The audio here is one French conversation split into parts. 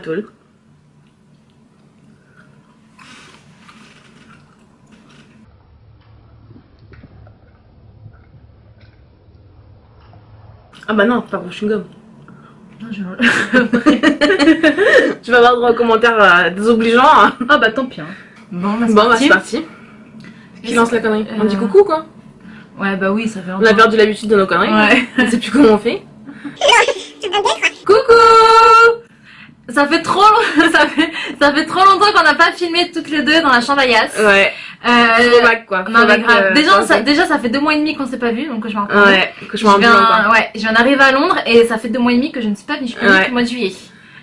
Atoll. Ah bah non, pas pour chewing-gum. Tu vas avoir droit aux commentaires désobligeants. Hein. Ah bah tant pis. Hein. Bon bah c'est parti. Qui lance la connerie? On dit coucou quoi. Ouais bah oui, ça fait longtemps. On a perdu l'habitude de nos conneries. Ouais. On sait plus comment on fait. Coucou. Ça fait trop longtemps qu'on n'a pas filmé toutes les deux dans la chambre à Yass. Ouais. Throwback quoi. Non mais grave. Déjà ça fait 2 mois et demi qu'on s'est pas vu, donc je m'en rappelle. Ouais. Je viens d'arriver à Londres et ça fait 2 mois et demi que je ne suis pas venue. Je suis venue au mois de juillet.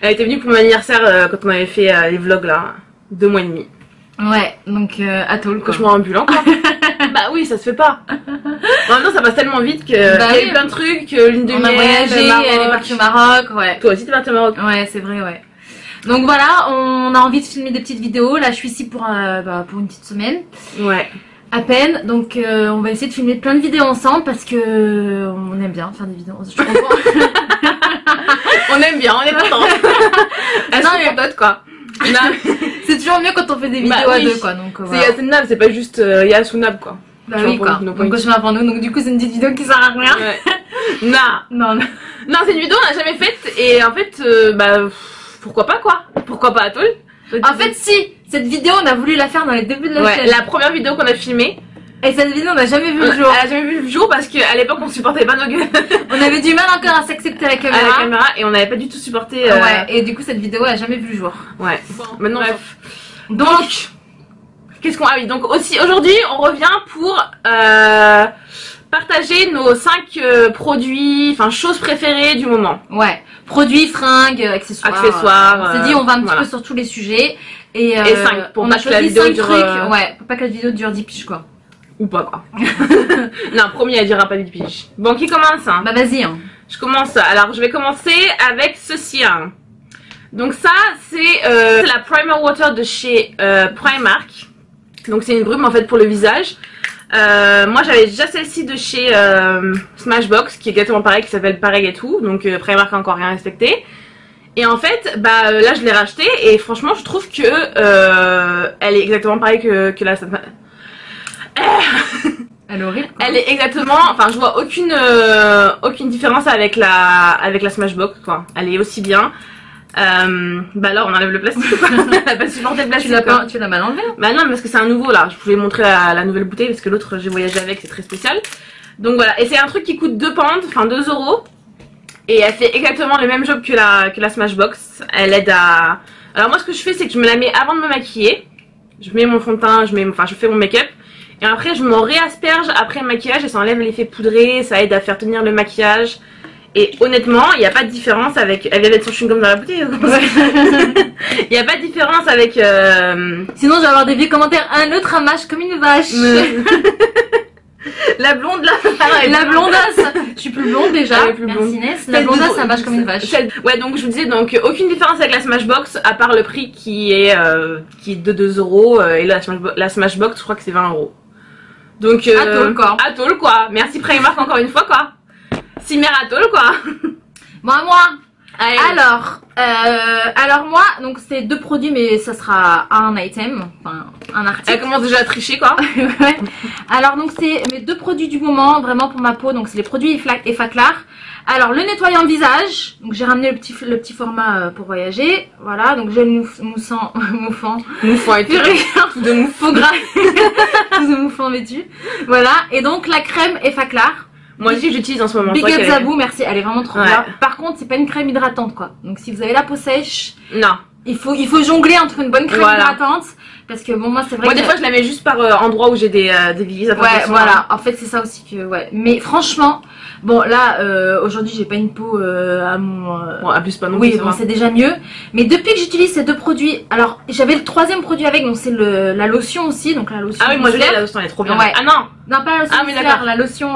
Elle était venue pour mon anniversaire quand on avait fait les vlogs là. 2 mois et demi. Ouais, donc Atoll quoi. Cauchemar ambulant quoi. Bah oui, ça se fait pas. En même temps, ça passe tellement vite que il y a eu plein de trucs, lune de miel, on a voyagé, elle est partie au Maroc, ouais. Toi aussi t'es partie au Maroc. Ouais, c'est vrai, ouais. Donc voilà, on a envie de filmer des petites vidéos. Là, je suis ici pour une petite semaine. Ouais. À peine, donc on va essayer de filmer plein de vidéos ensemble parce que on aime bien faire des vidéos. Je suis contente. On aime bien, on est contents. Elles sont contentes quoi. C'est toujours mieux quand on fait des vidéos à deux quoi. Donc c'est Yass et Nab, c'est pas juste Yass ou Nab quoi. Bah oui quoi. Donc cauchemar pour nous. Donc du coup c'est une petite vidéo qui sert à rien. Ouais. Non, c'est une vidéo on n'a jamais faite et en fait pourquoi pas quoi. Pourquoi pas Atoll? En fait si, cette vidéo on a voulu la faire dans les débuts de la chaîne. La première vidéo qu'on a filmée. Et cette vidéo on n'a jamais vu le jour. Elle a jamais vu le jour parce qu'à l'époque on supportait pas nos gueules. On avait du mal encore à s'accepter à la caméra. Et on n'avait pas du tout supporté. Ouais, et du coup cette vidéo elle a jamais vu le jour. Ouais. Bon, maintenant bref. Donc qu'est-ce qu'on... Ah oui, donc aussi aujourd'hui on revient pour partager nos 5 produits, enfin choses préférées du moment. Ouais. Produits, fringues, accessoires. On s'est dit on va un petit peu sur tous les sujets. Et 5 pour on pas a que la choisi vidéo 5 dure... trucs. Ouais, pour pas que la vidéo dure 10 piges quoi. Ou pas quoi. Non, promis elle durera pas 10 piges. Bon, qui commence hein? Bah vas-y hein. Je commence. Alors je vais commencer avec ceci hein. Donc ça c'est la Primer Water de chez Primark. Donc c'est une brume en fait pour le visage. Moi j'avais déjà celle-ci de chez Smashbox qui est exactement pareil, qui s'appelle pareil et tout. Donc Primark a encore rien respecté. Et en fait là je l'ai racheté et franchement je trouve que elle est exactement pareille que la... Elle est horrible quoi. Elle est exactement... Enfin je vois aucune différence avec la Smashbox quoi. Elle est aussi bien. Bah là on enlève le plastique. Elle a pas supporté le plastique. Tu l'as mal enlevé? Bah non parce que c'est un nouveau là. Je voulais montrer la nouvelle bouteille parce que l'autre j'ai voyagé avec, c'est très spécial. Donc voilà, et c'est un truc qui coûte 2 pounds, enfin 2 €. Et elle fait exactement le même job que la Smashbox. Elle aide à... Alors moi ce que je fais c'est que je me la mets avant de me maquiller. Je mets mon fond de teint, je fais mon make-up. Et après je m'en réasperge après le maquillage et ça enlève l'effet poudré, ça aide à faire tenir le maquillage. Et honnêtement, il n'y a pas de différence avec... Elle vient mettre son chewing-gum dans la bouteille. Il n'y a pas de différence avec... Sinon je vais avoir des vieux commentaires. Un autre ramage comme une vache. La blonde là. La blondasse. Je suis plus blonde déjà. Merci Inès. La blondasse ça marche comme une vache. Ouais donc je vous disais donc aucune différence avec la Smashbox à part le prix qui est de 2 € et la Smashbox je crois que c'est 20 €. Donc Atoll quoi. Merci Primark encore une fois quoi. Cimer Atoll quoi. Bon à moi. Allez. Alors moi donc c'est 2 produits mais ça sera un item, enfin un article. Elle commence déjà à tricher quoi. Ouais. Alors donc c'est mes 2 produits du moment vraiment pour ma peau, donc c'est les produits Effaclar. Alors le nettoyant visage, donc j'ai ramené le petit format pour voyager, voilà donc j'ai le mouffant et tout de moufant gras, tout de moufant vêtu, voilà et donc la crème Effaclar. Moi aussi j'utilise en ce moment. Big up Zabou, merci, elle est vraiment trop bien. Par contre c'est pas une crème hydratante quoi. Donc si vous avez la peau sèche, non. Il faut jongler entre une bonne crème hydratante. Parce que bon moi c'est vrai que... des fois je la mets juste par endroit où j'ai des villes. Ouais voilà, en fait c'est ça aussi que... Ouais. Mais franchement, bon là aujourd'hui j'ai pas une peau à mon... Bon abuse pas non plus. Oui bon c'est déjà mieux. Mais depuis que j'utilise ces 2 produits, alors j'avais le 3e produit avec, donc c'est la lotion aussi. Donc la lotion... Ah oui moi je l'ai, la lotion elle est trop bien. Ouais. Ah non. Non pas la lotion musculaire, la lotion...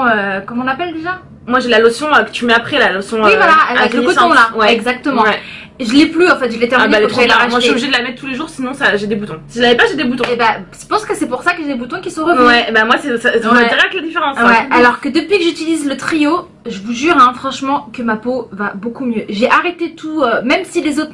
comment on l'appelle déjà? Moi j'ai la lotion que tu mets après, la lotion... Oui voilà, avec le coton là, ouais, exactement. Ouais. Je l'ai plus en fait, je l'ai terminé. Ah bah, faut que j'aille la moi je suis racheter. obligée de la mettre tous les jours, sinon j'ai des boutons. Si je l'avais pas, j'ai des boutons. Et bah, je pense que c'est pour ça que j'ai des boutons qui sont revenus. Ouais, bah moi c'est Ouais. direct la différence. Ouais, alors que depuis que j'utilise le trio, je vous jure, hein, franchement, que ma peau va beaucoup mieux. J'ai arrêté tout, même si les autres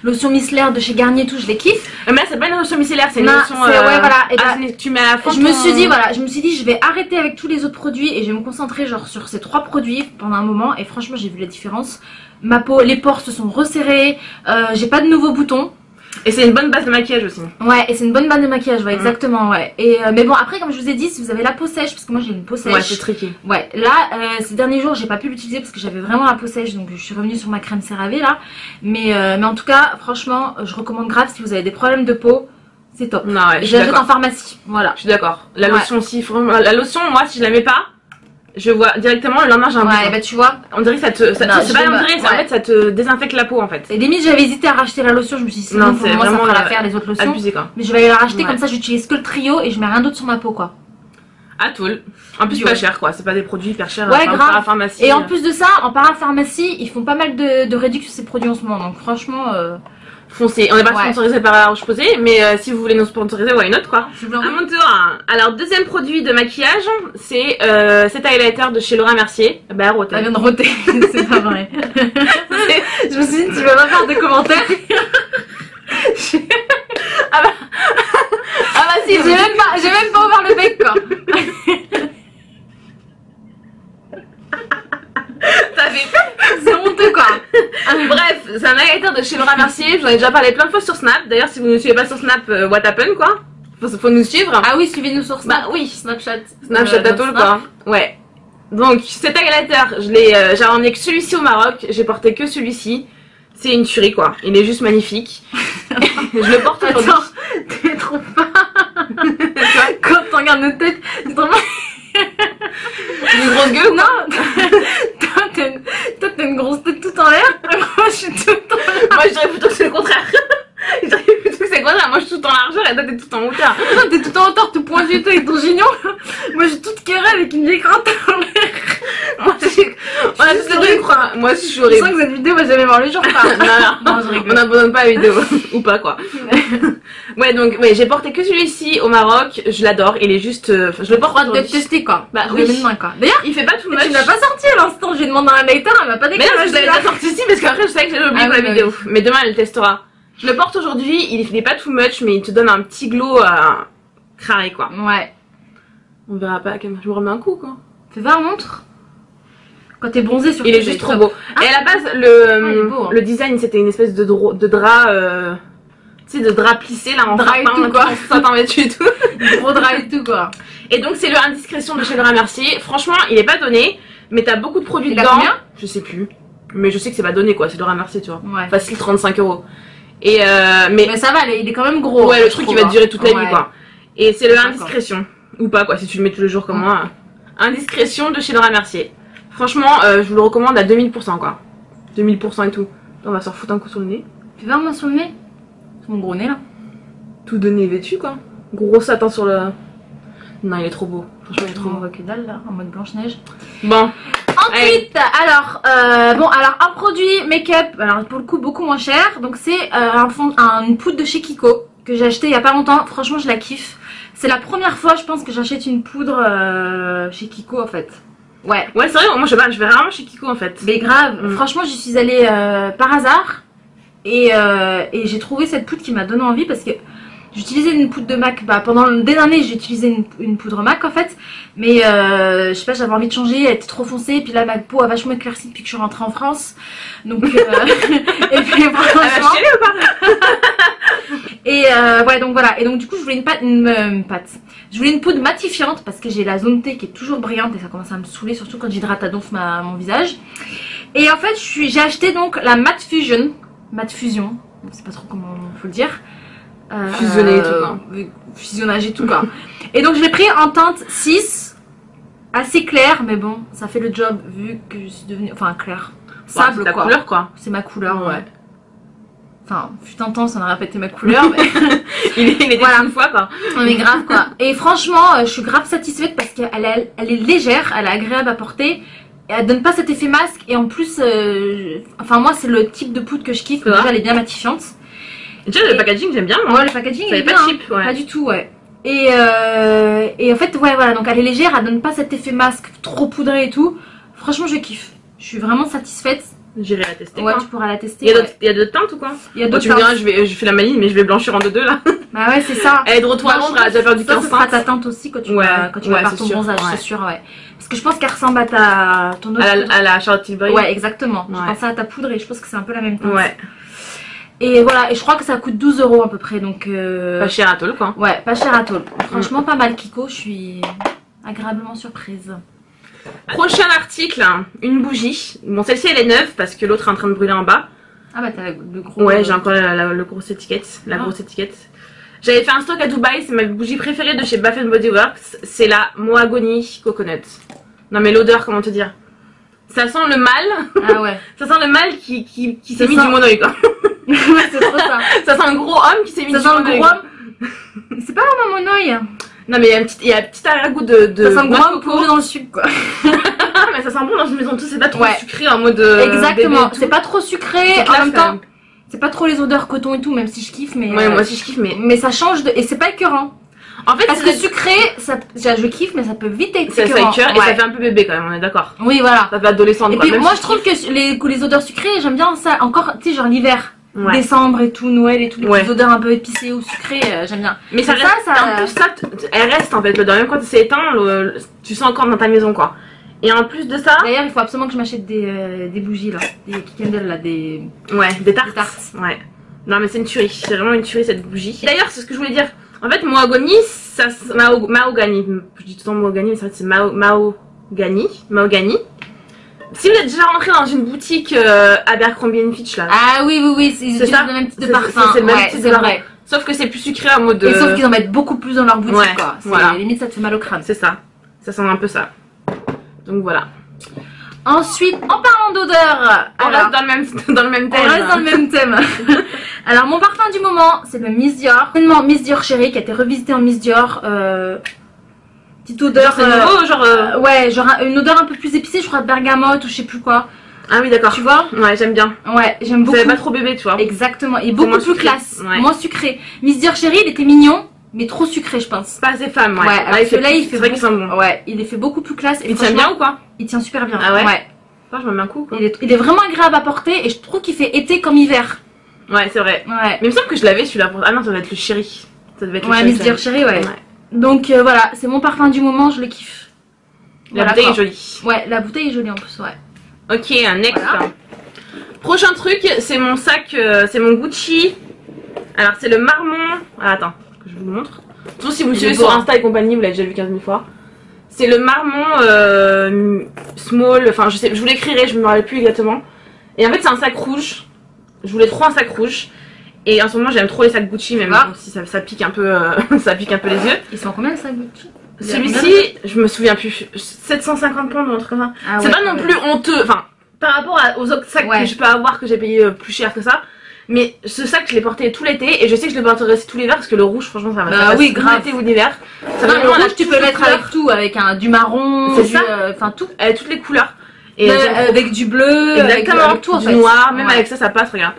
lotions micellaires de chez Garnier et tout, je les kiffe. Mais là, c'est pas une lotion micellaire, c'est une Non, lotion. c'est- ouais, voilà. Et bah, tu mets à la fin. Je me suis dit, voilà, je me suis dit, je vais arrêter avec tous les autres produits et je vais me concentrer genre sur ces 3 produits pendant un moment. Et franchement, j'ai vu la différence. Ma peau, les pores se sont resserrés, j'ai pas de nouveaux boutons. Et c'est une bonne base de maquillage aussi. Ouais, et c'est une bonne base de maquillage, ouais, exactement, ouais. Et mais bon, après, comme je vous ai dit, si vous avez la peau sèche, parce que moi j'ai une peau sèche. Ouais, c'est tricky. Ouais, là, ces derniers jours, j'ai pas pu l'utiliser parce que j'avais vraiment la peau sèche, donc je suis revenue sur ma crème CeraVe là. Mais en tout cas, franchement, je recommande grave si vous avez des problèmes de peau, c'est top. Non, ouais, Je l'achète en pharmacie, voilà. Je suis d'accord. La Ouais. lotion aussi, vraiment, la lotion, moi, si je la mets pas, je vois directement le lendemain j'ai un Ouais, bouton. bah tu vois. On dirait que ça te. Non, c'est je pas vais on dirait, ouais. en fait ça te désinfecte la peau en fait. Et limite, j'avais hésité à racheter la lotion, je me suis dit, Non, sinon pour c'est moi ça vraiment fera l'affaire les autres lotions. Abusé quoi. Mais je vais aller la racheter, Ouais. comme ça j'utilise que le trio et je mets rien d'autre sur ma peau quoi. À Toul. En plus, Ouais. pas cher quoi. C'est pas des produits hyper chers. Ouais, grave. À la pharmacie. Et en plus de ça, en parapharmacie, ils font pas mal de réductions sur ces produits en ce moment. Donc franchement, foncez. On n'est pas Ouais. sponsorisé par la Roche-Posay, mais si vous voulez nous sponsoriser, why not quoi. je vous À mon tour. Hein. Alors, deuxième produit de maquillage, c'est cet highlighter de chez Laura Mercier. Bah, roté. Elle vient de roter, c'est pas vrai. Je me suis dit, tu vas pas faire de commentaires. Ah bah si, J'ai même pas ouvert le bec quoi. ça fait peur. C'est honteux quoi. Bref, c'est un highlighter de chez Laura Mercier. J'en ai déjà parlé plein de fois sur Snap. D'ailleurs, si vous ne suivez pas sur Snap, what happened quoi. Faut nous suivre. Ah oui, suivez-nous sur Snap. Bah oui. Snapchat. Snapchat à tout quoi. Ouais. Donc cet highlighter, j'ai emmené que celui-ci au Maroc. J'ai porté que celui-ci. C'est une tuerie quoi. Il est juste magnifique. Je le porte aujourd'hui. Attends, t'es trop pas. Quand on regarde notre tête, c'est trop pas. Une grosse gueule ou quoi? Non, toi t'as une grosse tête tout en l'air. Moi je suis tout en l'air. Moi je dirais plutôt que c'est le contraire. Je dirais plutôt que c'est le contraire. Moi je suis tout en largeur et toi t'es tout en hauteur. Toi t'es tout en hauteur, tout pointu et tout avec ton gignon. Moi je suis toute carrée avec une vieille gratte en l'air. Moi on a tous les deux quoi. Moi je suis Je horrible. sens que cette vidéo va jamais voir le jour. Non, je rigole. On n'abandonne pas la vidéo. Ou pas quoi. Ouais donc ouais, j'ai porté que celui-ci au Maroc. Je l'adore. Il est juste. Je le porte Droite de aujourd'hui. tester quoi. Bah Je oui. l'ai mis demain quoi. D'ailleurs, Il fait pas tout tu much. me l'as pas sorti à l'instant. Je lui ai demandé un lighter, elle m'a pas Mais déclaré. non, je l'avais déjà sorti ici parce qu'après je savais que j'allais oublier Ah pour oui, la bah vidéo. Mais demain elle le testera. Je le porte aujourd'hui, il est pas too much mais il te donne un petit glow carré quoi. Ouais. On verra pas, je me remets un coup quoi. Fais voir, montre. Quand t'es bronzé sur Il est juste trop beau. Et à la base, il est beau, hein. le design c'était une espèce de drap, tu sais, de drap plissé là en Drap et farpin, tout, quoi. ça t'en mets dessus et tout. Gros drap et tout quoi. Et donc c'est le Indiscrétion de chez Laura Mercier. Franchement, il est pas donné, mais t'as beaucoup de produits Il a dedans. combien? Je sais plus. Mais je sais que c'est pas donné quoi, c'est Laura Mercier, tu vois. Ouais. Facile 35 €. Et Mais ça va, il est quand même gros. ouais, le je truc trouve, qui va te durer toute la Ouais. vie quoi. Et c'est le D'accord. Indiscrétion. Ou pas quoi, si tu le mets tous les jours comme moi. Indiscrétion de chez Laura Mercier. Franchement, je vous le recommande à 2000% quoi. 2000% et tout. On va se refoutre un coup sur le nez. Fais voir moi sur le nez. Sur mon gros nez là. Tout de nez vêtu quoi. Gros satin sur le... Non, il est trop beau. Franchement, il est trop On beau. voit que dalle là, en mode Blanche-Neige. Bon. Ensuite, alors, un produit make-up, alors pour le coup beaucoup moins cher. Donc c'est une poudre de chez Kiko que j'ai acheté il y a pas longtemps. Franchement, je la kiffe. C'est la première fois, je pense, que j'achète une poudre chez Kiko en fait. Ouais. Ouais, c'est vrai, moi je vais rarement chez Kiko en fait. Mais grave, Mm. franchement, j'y suis allée par hasard et j'ai trouvé cette poudre qui m'a donné envie parce que j'utilisais une poudre de MAC, pendant des années j'ai utilisé une poudre MAC en fait, mais je sais pas, j'avais envie de changer, elle était trop foncée, et puis là ma peau a vachement éclairci depuis que je suis rentrée en France, donc et puis Elle va franchement, chialer ou pas? et ouais donc voilà, et donc du coup je voulais je voulais une poudre matifiante parce que j'ai la zone T qui est toujours brillante et ça commence à me saouler, surtout quand j'hydrate à donf mon visage. Et en fait j'ai acheté donc la Matte Fusion, je sais pas trop comment faut le dire. Fusionné et tout, quoi. Fusionnage et tout quoi. Et donc je l'ai pris en teinte 6, assez clair, mais bon ça fait le job vu que je suis devenue, enfin clair, sable C'est ta quoi. couleur quoi. C'est ma couleur, ouais. Ouais. Enfin, fut un temps, ça n'a répété ma couleur, mais Il était Voilà. une fois quoi. mais grave quoi. Et franchement, je suis grave satisfaite parce qu'elle est légère, elle est agréable à porter elle donne pas cet effet masque et en plus, enfin moi c'est le type de poudre que je kiffe. Déjà elle est bien matifiante. Déjà le packaging j'aime bien. Moi. Ouais, le packaging ça est pas bien, cheap, ouais. pas du tout, ouais. Et en fait, ouais, voilà, donc elle est légère, elle donne pas cet effet masque trop poudré et tout. Franchement, je kiffe. Je suis vraiment satisfaite. J'irai la tester. Ouais, quoi. tu pourras la tester. Il y a d'autres teintes ou quoi? Il y a Bon, d'autres tu me diras, teintes. je fais la maline, mais je vais blanchir en 2-2 là. Bah ouais, c'est ça. Elle est de retour à Londres, elle a déjà perdu 15 Ça sera ta teinte aussi quand tu vas faire ton bronzage, c'est sûr, ouais. Parce que je pense qu'elle ressemble à ton autre poudre. À la Charlotte Tilbury. Ouais, exactement. Ouais. Je pensais à ta poudre et je pense que c'est un peu la même teinte. Ouais. Et voilà, et je crois que ça coûte 12 € à peu près, donc... Pas cher à Tôle, quoi. Ouais, pas cher à Tôle. Franchement, pas mal, Kiko, je suis agréablement surprise. Prochain article, une bougie. Bon, celle-ci elle est neuve parce que l'autre est en train de brûler en bas. Ah bah t'as le gros... Ouais, j'ai encore le grosse étiquette. Grosse étiquette. J'avais fait un stock à Dubaï, c'est ma bougie préférée de chez Bath Body Works. C'est la Mahogany Coconut. Non mais l'odeur, comment te dire? Ça sent le mal. Ah ouais. Ça sent le mal qui s'est mis du monoï quoi. Ouais, c'est trop ça. Ça sent un gros homme qui s'est mis du monoï. Ça sent un gros homme. C'est pas vraiment monoï. Non mais il y a un petit arrière-goût de ça sent gros plongé dans le sucre quoi. Mais ça sent bon dans une maison douce, c'est pas trop sucré en mode exactement, c'est pas trop sucré en même temps. Même. C'est pas trop les odeurs coton et tout, même si je kiffe, mais ouais, moi aussi je kiffe, mais ça change de... et c'est pas écœurant. En fait, parce que sucré, ça, je kiffe, mais ça peut vite être écœurant. Ça écœure et ça fait un peu bébé quand même, on est d'accord. Oui, voilà. Ça fait adolescente. Et puis moi je trouve que les odeurs sucrées, j'aime bien ça. Encore, tu sais, genre l'hiver. Décembre et tout, Noël et tout, les petites odeurs un peu épicées ou sucrées, j'aime bien. Mais ça reste, en plus ça, elle reste en fait, l'odeur, même quand c'est éteint, tu sens encore dans ta maison quoi. Et en plus de ça... D'ailleurs il faut absolument que je m'achète des bougies là, des candles là, des... Ouais, des tartes. Ouais. Non mais c'est une tuerie, c'est vraiment une tuerie cette bougie. D'ailleurs c'est ce que je voulais dire, en fait Mahogany, ça... Mahogany, je dis tout le temps Mahogany mais ça c'est Mahogany. Si vous êtes déjà rentré dans une boutique Abercrombie & Fitch là. Ah oui, ils utilisent le même type de parfum. C'est le même type de parfum. Sauf que c'est plus sucré en mode... Et sauf qu'ils en mettent beaucoup plus dans leur boutique quoi. Voilà. Limite ça te fait mal au crâne. C'est ça. Ça sent un peu ça. Donc voilà. Ensuite, en parlant d'odeur, on reste dans le même thème. On reste dans le même thème. Alors mon parfum du moment, c'est le Miss Dior. Miss Dior Chérie qui a été revisité en Miss Dior. Petite odeur. C'est nouveau, genre. Ouais, genre une odeur un peu plus épicée, je crois de bergamote ou je sais plus quoi. Ah oui, d'accord. Tu vois? Ouais, j'aime bien. Ouais, j'aime beaucoup. Ça fait pas trop bébé, tu vois. Exactement. Et beaucoup plus classe, moins sucré. Miss Dior Chérie, il était mignon, mais trop sucré, je pense. Pas assez femme, ouais. Ouais, celui-là, il fait. C'est vrai qu'il sent bon. Ouais, il est fait beaucoup plus classe. Il tient bien ou quoi? Il tient super bien. Ah ouais? Ouais. Enfin, je me mets un coup, quoi. Il est vraiment agréable à porter et je trouve qu'il fait été comme hiver. Ouais, c'est vrai. Ouais. Mais il me semble que je l'avais celui-là pour. Ah non, ça doit être le chéri. Ça devait être le chéri. Ouais, Miss Dior Chérie, ouais. Donc voilà, c'est mon parfum du moment, je le kiffe. La bouteille est jolie. Ouais, la bouteille est jolie en plus, ouais. Ok, next. Voilà. Prochain truc, c'est mon sac, c'est mon Gucci. Alors c'est le Marmont. Ah, attends, que je vous le montre. Surtout si vous me suivez sur Insta et compagnie, vous l'avez déjà vu 15 000 fois. C'est le Marmont Small, enfin je vous l'écrirai, je me rappelle plus exactement. Et en fait c'est un sac rouge. Je voulais trop un sac rouge. Et en ce moment j'aime trop les sacs Gucci, même si ça pique un peu, ça pique un peu les yeux. Ils sont combien les sacs Gucci? Celui-ci, je me souviens plus, 750 pounds ou un truc comme ça. Ah c'est pas non plus honteux, enfin par rapport aux autres sacs que je peux avoir que j'ai payé plus cher que ça. Mais ce sac je l'ai porté tout l'été et je sais que je le porterai aussi tout l'hiver parce que le rouge franchement ça va oui, grave l'été ou l'hiver. Le rouge tu peux mettre avec tout, avec du marron, enfin tout. Toutes les couleurs. Et avec du bleu, exactement, avec tout en fait. Du noir, même avec ça passe, regarde.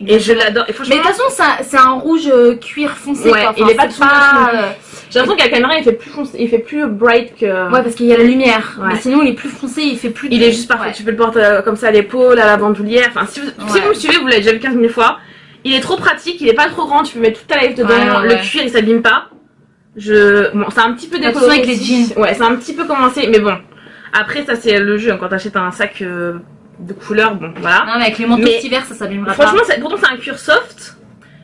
Et je l'adore. Mais de toute façon c'est un rouge cuir foncé quoi. Il est pas tout j'ai l'impression qu'à la caméra il fait plus foncé, il fait plus bright que... Ouais parce qu'il y a la lumière, mais sinon il est plus foncé, il fait plus... Il est juste parfait, tu peux le porter comme ça à l'épaule, à la bandoulière, enfin si vous me suivez vous l'avez déjà vu 15 000 fois. Il est trop pratique, il est pas trop grand, tu peux mettre toute ta life dedans, le cuir il s'abîme pas. Bon c'est un petit peu décoloré avec les jeans. Ouais c'est un petit peu commencé, mais bon. Après ça c'est le jeu, quand t'achètes un sac de couleur, bon voilà. Non mais avec les manteaux d'hiver ça s'abîmera pas. Franchement pourtant c'est un cuir soft.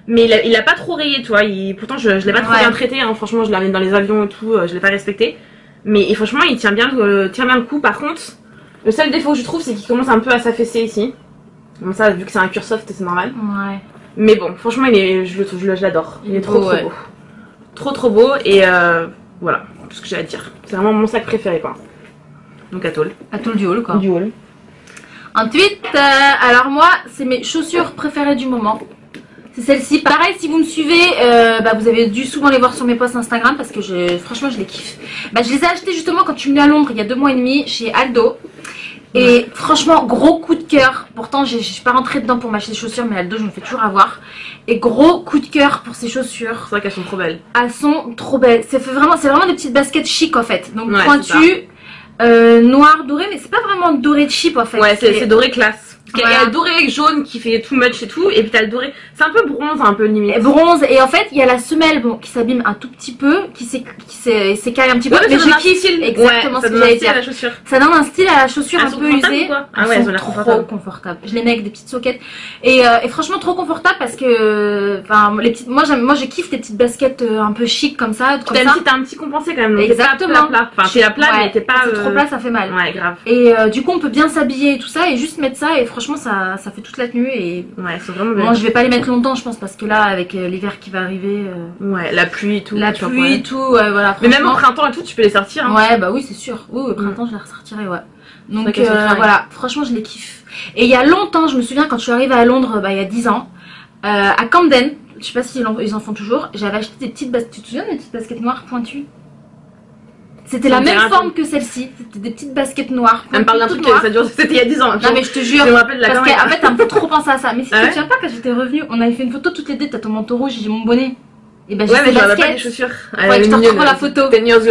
Mais il a pas trop rayé, tu vois. Pourtant, je l'ai pas trop bien traité. Hein. Franchement, je l'ai amené dans les avions et tout. Je l'ai pas respecté. Mais franchement, il tient bien le coup. Par contre, le seul défaut que je trouve, c'est qu'il commence un peu à s'affaisser ici. Bon, ça, vu que c'est un cuir soft, c'est normal. Ouais. Mais bon, franchement, je l'adore. Il est trop beau. Trop beau. Et voilà, tout ce que j'ai à dire. C'est vraiment mon sac préféré, quoi. Donc, Atoll. Atoll du haul, quoi. Du haul. Ensuite, alors moi, c'est mes chaussures préférées du moment. C'est celle-ci. Pareil, si vous me suivez, vous avez dû souvent les voir sur mes posts Instagram parce que franchement je les kiffe. Je les ai achetées justement quand je suis venue à Londres il y a 2 mois et demi chez Aldo. Et franchement, gros coup de cœur. Pourtant, je suis pas rentrée dedans pour m'acheter des chaussures, mais Aldo, je me fais toujours avoir. Et gros coup de cœur pour ces chaussures. C'est vrai qu'elles sont trop belles. Elles sont trop belles. C'est vraiment des petites baskets chic en fait. Donc Ouais, pointues, noir, doré, mais c'est pas vraiment doré de cheap en fait. Ouais, c'est doré classe. Il y a Voilà. le doré jaune qui fait too much et tout, et puis t'as le doré, c'est un peu bronze, un peu limite. Et bronze, et en fait il y a la semelle bon, qui s'abîme un tout petit peu, qui s'écaille un petit peu, Ouais, mais ça je donne un kiffe style. exactement Ouais, ce ça que donne un j'allais style à dire. la chaussure. Ça donne un style à la chaussure Elles un sont peu confortables usée. ou quoi Ah ouais, elles ont l'air trop confortables. confortables. Je les mets avec des petites soquettes et franchement trop confortable parce que enfin les petites, moi je kiffe des petites baskets un peu chic comme ça, T'as un petit compensé quand même. Donc Exactement. T'es pas plat. Enfin, t'es à plat, mais t'es pas. C'est trop plat, ça fait mal. Ouais, grave. Et du coup on peut bien s'habiller et tout ça et juste mettre ça et franchement ça fait toute la tenue et Ouais, elles sont vraiment belles. bon je vais pas les mettre longtemps je pense parce que là avec l'hiver qui va arriver, Ouais, la pluie et tout. la tu vois, pluie ouais. et tout, ouais, voilà. Mais même au franchement. printemps et tout, tu peux les sortir. Hein. Ouais bah oui c'est sûr, oui au printemps je les ressortirai ouais. Donc vrai qu'elles sont fines. voilà, franchement je les kiffe. Et il y a longtemps, je me souviens quand je suis arrivée à Londres, il y a 10 ans, à Camden, je sais pas si ils en font toujours, j'avais acheté des petites baskets, tu te souviens des petites baskets noires pointues? C'était la même forme que celle-ci, c'était des petites baskets noires. Elle me parle d'un truc, ça dure, c'était il y a 10 ans. Non mais je te jure, je me rappelle de la parce caméra. qu'en fait t'as un peu trop pensé à ça. Mais si tu Ah te ouais souviens pas quand j'étais revenue, on avait fait une photo toutes les deux, t'as ton manteau rouge et j'ai mon bonnet. Et ben j'ai Ouais, mais ces j'aurais pas des baskets. chaussures. Ouais, je te retrouve la photo. 10 years Non,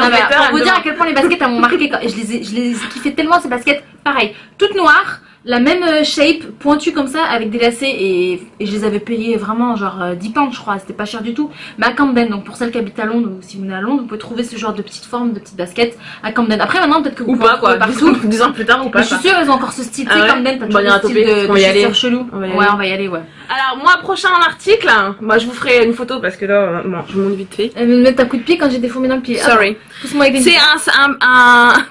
mais later, pour vous elle dire à me quel point les baskets elles m'ont marqué et je les ai kiffé tellement ces baskets, pareil, toutes noires, la même shape, pointue comme ça, avec des lacets et je les avais payées vraiment genre 10 pounds je crois, c'était pas cher du tout. Mais à Camden, donc pour celles qui habitent à Londres ou si vous venez à Londres, vous pouvez trouver ce genre de petites formes, de petites baskets à Camden. Après maintenant peut-être que vous Ou pouvez pas quoi, partout. 10 ans plus tard ou pas. Mais je suis sûre elles ont encore ce style, tu sais, Ah ouais Camden, t'as Bon, il y toujours a un ce style topé, de on va y aller. chaussures chelou. On va y Ouais aller. on va y aller ouais. Alors moi prochain article, moi je vous ferai une photo parce que là, bon, je monte vite fait. Elle me met un coup de pied quand j'ai déformé dans le pied. Sorry. Pousse-moi avec les C'est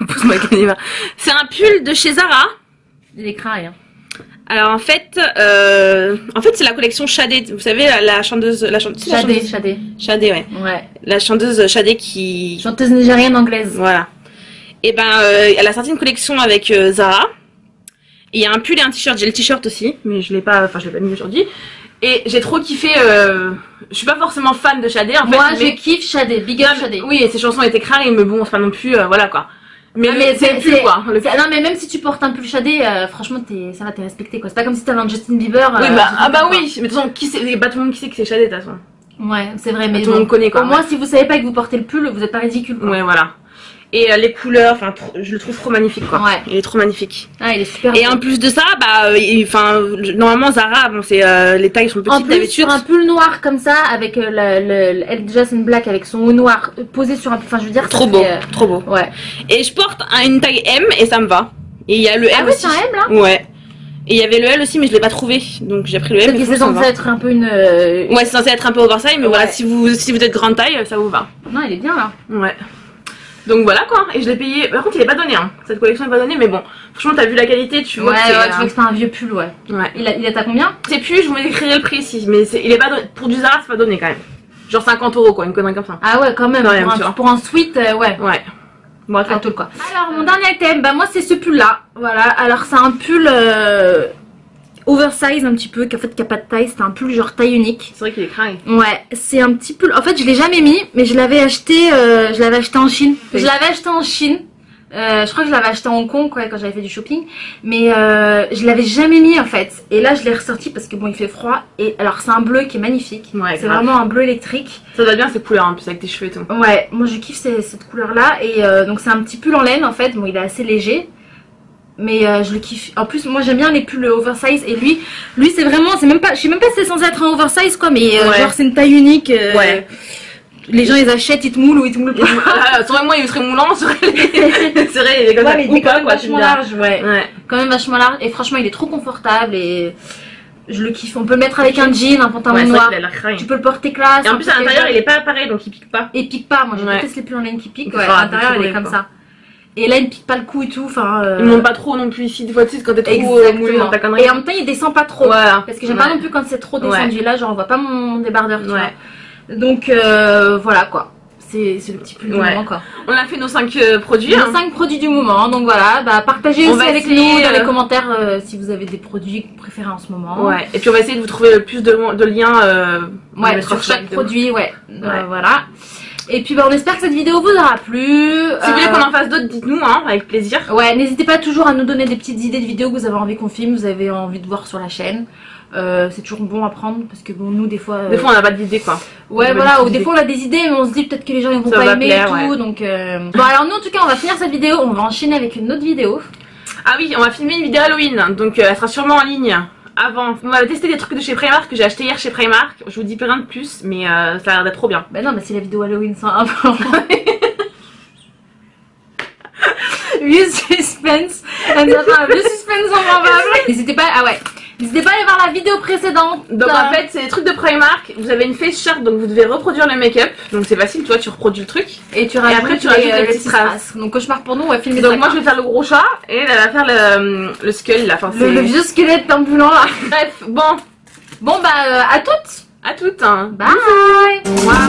pousse-moi avec les C'est un pull de chez Zara. Il écrit rien. Alors en fait c'est la collection Shadé. Vous savez la chanteuse, Shadé ouais. Ouais. La chanteuse Shadé qui Chanteuse nigérienne anglaise. voilà. Et ben elle a sorti une collection avec Zara. Et il y a un pull et un t-shirt. J'ai le t-shirt aussi, mais je l'ai pas mis aujourd'hui. Et j'ai trop kiffé. Je suis pas forcément fan de Shadé en fait. Moi mais... je kiffe Shadé, big up Shadé. Oui, et ses chansons étaient crades, mais bon, enfin non plus, voilà quoi. Mais, Non, mais c'est le pull quoi. Le pull. Non mais même si tu portes un pull Shadé, franchement ça va, t'es respecté quoi. C'est pas comme si t'avais un Justin Bieber. Oui oui, mais de toute façon, pas tout le monde qui sait que c'est Shadé de toute façon. Ouais, c'est vrai, mais tout le monde connaît quoi. Au moins si vous savez pas que vous portez le pull, vous êtes pas ridicule quoi. Ouais voilà. Et les couleurs, enfin je le trouve trop magnifique quoi. Ouais. Il est trop magnifique. Ah il est super. Et en plus de ça, normalement Zara, bon c'est les tailles sont en petites plus d'habitude. sur un pull noir comme ça, avec elle Jason Black avec son haut noir posé sur un, enfin je veux dire. Trop ça beau, fait, trop beau. Ouais. Et je porte une taille M et ça me va. Et il y a le M Ah ouais, aussi. c'est un M là. Ouais. Et il y avait le L aussi, mais je l'ai pas trouvé, donc j'ai pris le M. Peut-être que c'est censé être un peu une. Ouais, c'est censé être un peu oversize, mais Ouais. voilà, si vous êtes grande taille, ça vous va. Non, il est bien là. Ouais. Donc voilà quoi, et je l'ai payé. Par contre, il est pas donné, hein. Cette collection est pas donnée, mais bon, franchement, t'as vu la qualité, tu vois. Ouais, que c'est, ouais, tu vois que c'est un vieux pull, ouais. Ouais. Il est à combien? Je sais plus, je vous écrirai le prix ici, mais il est pas donné. Pour du Zara, c'est pas donné quand même. Genre 50 € quoi, une connerie comme ça. Ah ouais, quand même. Quand même, tu vois. Pour un sweat, ouais. Ouais. Bon, À attends. tout quoi. Alors, mon dernier item, bah moi c'est ce pull là. Voilà, alors c'est un pull oversize un petit peu, qui a pas de taille, c'est un pull genre taille unique. C'est vrai qu'il est craint. Ouais, c'est un petit pull. En fait, je l'ai jamais mis, mais je l'avais acheté en Chine. Oui. Je l'avais acheté en Chine. Je crois que je l'avais acheté à Hong Kong quoi, quand j'avais fait du shopping. Mais je l'avais jamais mis en fait. Et là, je l'ai ressorti parce que bon, il fait froid. Et alors, c'est un bleu qui est magnifique. Ouais, c'est grave. vraiment un bleu électrique. Ça va bien ces couleurs en plus avec tes cheveux et tout. Ouais, moi je kiffe cette couleur là. Et donc, c'est un petit pull en laine en fait. Bon, il est assez léger. Mais je le kiffe. En plus, moi j'aime bien les pulls oversize. Et lui c'est vraiment, je sais même pas si c'est censé être un oversize quoi. Mais Ouais. genre, c'est une taille unique. Ouais. Les gens ils achètent, ils te moulent ou ils te moulent pas. Selon moi, il serait moulant, serait comme Ouais, ça. mais il Ou est quand pas même quoi, tu vachement me diras. large, ouais. Ouais. Quand même vachement large. Et franchement, il est trop confortable et je le kiffe. On peut le mettre avec un jean, un pantalon Ouais, c'est vrai noir. qu'il a l'air craint. Tu peux le porter classe. Et en un plus, peu à l'intérieur, casual. il est pas pareil, donc il pique pas. Et pique pas. Moi, je Ouais. déteste les pulls en laine qui piquent. Grave, Ouais, à l'intérieur, c'est il est horrible, comme quoi. ça. Et là, il ne pique pas le cou et tout. Enfin. Il monte pas trop non plus ici, des fois, tu sais, quand t'es trop moulé Exactement. dans ta connerie. Et en même temps, il descend pas trop. Voilà. Parce que j'aime pas non plus quand c'est trop descendu. Ouais. Là, genre, on voit pas mon débardeur. Tu Ouais. vois. Donc, voilà quoi. C'est le petit pull du Ouais. moment quoi. On a fait nos 5 produits. Les Hein. 5 produits du moment, donc voilà, bah partagez On aussi va avec essayer, nous dans les commentaires si vous avez des produits que vous préférez en ce moment. Ouais. Et puis on va essayer de vous trouver le plus de liens Ouais, mettre sur en chaque vidéo. produit, ouais. Ouais. Voilà. Et puis on espère que cette vidéo vous aura plu. Si vous voulez qu'on en fasse d'autres, dites-nous, hein, avec plaisir. Ouais, n'hésitez pas toujours à nous donner des petites idées de vidéos que vous avez envie qu'on filme, vous avez envie de voir sur la chaîne. C'est toujours bon à prendre parce que bon, nous des fois... Des fois on n'a pas d'idée quoi. Ouais, voilà, ou des fois on a des idées mais on se dit peut-être que les gens ils vont pas aimer et tout. Donc, bon alors nous en tout cas on va finir cette vidéo, on va enchaîner avec une autre vidéo. Ah oui, on va filmer une vidéo Halloween, donc elle sera sûrement en ligne. Avant, on va tester des trucs de chez Primark que j'ai acheté hier chez Primark. Je vous dis plus rien de plus, mais ça a l'air d'être trop bien. Bah non, mais c'est la vidéo Halloween sans avant. 8 suspense. Le suspense en va. N'hésitez pas, n'hésitez pas à aller voir la vidéo précédente. Donc en fait, c'est des trucs de Primark. Vous avez une face shirt, donc vous devez reproduire le make-up. Donc c'est facile, tu vois, tu reproduis le truc. Et tu rajoutes, après tu rajoutes les petites strass. Donc cauchemar pour nous, on va filmer donc ça. moi je vais faire le gros chat et elle va faire le skull là. Enfin, le vieux squelette ambulant là. Bref, bon. Bon bah à toutes. À toutes. Hein. Bye. Au revoir.